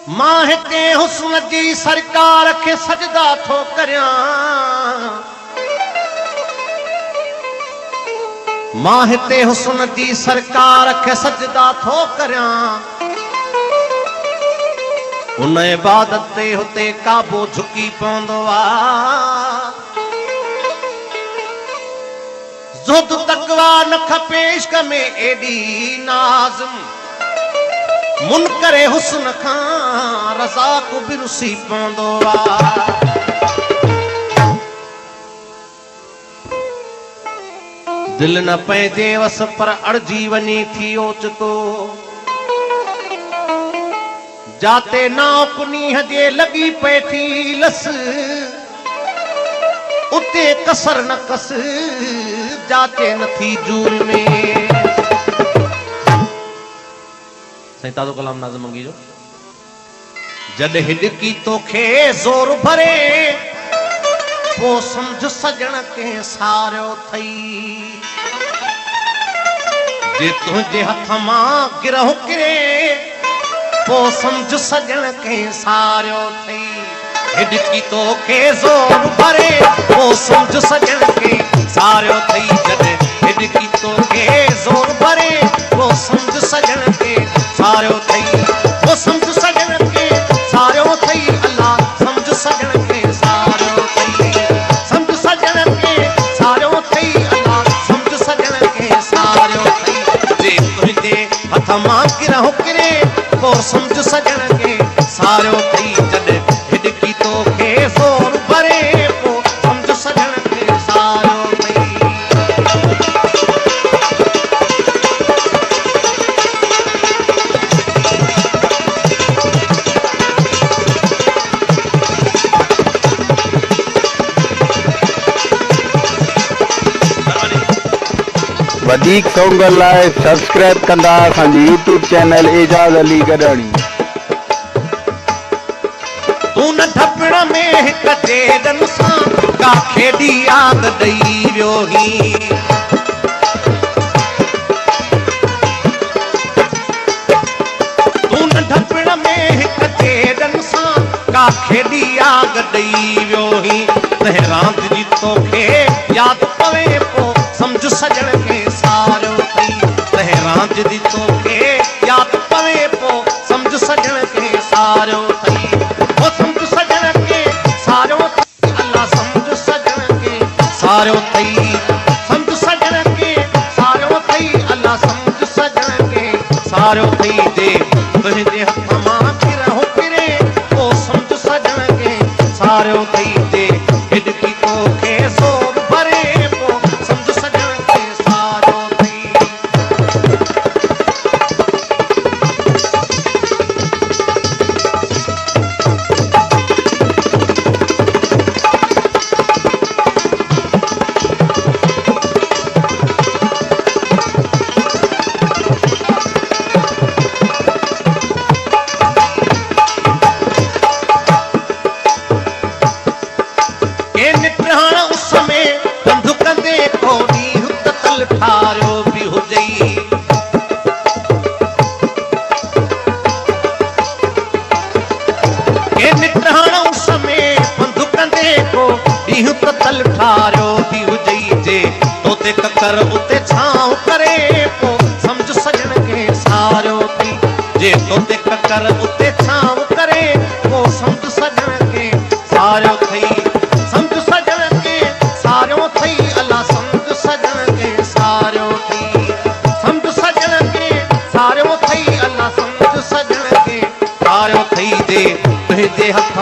मां हिते हुस्न जी सरकार खे सजदा थो करियां, मां हिते हुस्न जी सरकार खे सजदा थो करियां। उन इबादत ते हुते काबो झुकी पवंदो आहे। ज़ुहद तक़वा न खपे इश्क में एडी नाज़म, मुनकरे हुस्न खां रज़ा को बि रुसी पवंदो आहे। दिल न पंहिंजे वस पर अड़जी वञी थी ओचितो, जाते नाव पुनीह जे लॻी पए थी लस, उते कसर न कस जाते नथी जूर में। साईं ताज़ो कलाम नाज़िम मंगी जो। जॾहिं हिॾकी तोखे ज़ोर भरे पो सम्झ सजण के सारियो थई, जे तुंहिंजे हथ मां गिरह किरे पो सम्झ सजण के सारियो थई। हिॾकी तोखे ज़ोर भरे पो सम्झ सजण के सारियो थई। जॾहिं हिॾकी तोखे ज़ोर भरे पो सम्झ सजण के सारियो थई। पो सम्झ सजण के सारियो थई। अल्लाह सम्झ सजण के सारियो थई। सम्झ सजण के सारियो थई। अल्लाह सम्झ सजण के सारियो थई। जे तुंहिंजे हथ मां गिरह किरे पो सम्झ सजण के सारियो थई। जॾहिं हिॾकी तोखे ज़ोर भरे पो सम्झ सजण के सारियो थई। वधीक सॉन्ग लाइ सब्सक्राइब कंदा असांजी यूट्यूब चैनल एजाज़ अली गडाणी। तूं न ढपण में हिक तेरनि सां का खेॾी यादि ॾेई वियो ही। तूं न ढपण में हिक तेरनि सां का खेॾी यादि ॾेई वियो ही। तंहिं रांदि जी तोखे यादि पवे पो सम्झ सजण के सारियो थई। तंहिं रांदि जी तोखे यादि पवे पो सम्झ सजण के सारियो थई। पो सम्झ सजण के सारियो थई। अल्लाह सम्झ सजण के सारियो थई। सम्झ सजण के सारियो थई। अल्लाह सम्झ सजण के सारियो थई। जे तुंहिंजे हथ मां गिरह किरे पो सम्झ सजण के सारियो थई। जे हिॾकी तोखे ज़ोर भरे पो सम्झ सजण के सारियो थई। के निटहाण उस में बंधु कंदे को ॾींहुं ततल ठारियो बि हुजई। के निटहाण उस में बंधु कंदे को ॾींहुं ततल ठारियो बि हुजई। जे तोते ककर उते छांव करे पो सम्झ सजण के सारियो थई। जे तोते ककर उते छांव करे पो सम्झ सजण के सारियो थई। सम्झ सजण के सारियो थई। अल्लाह सम्झ सजण के सारियो थई। सम्झ सजण के सारियो थई। अल्लाह सम्झ सजण के सारियो थई। जे तुंहिंजे हथ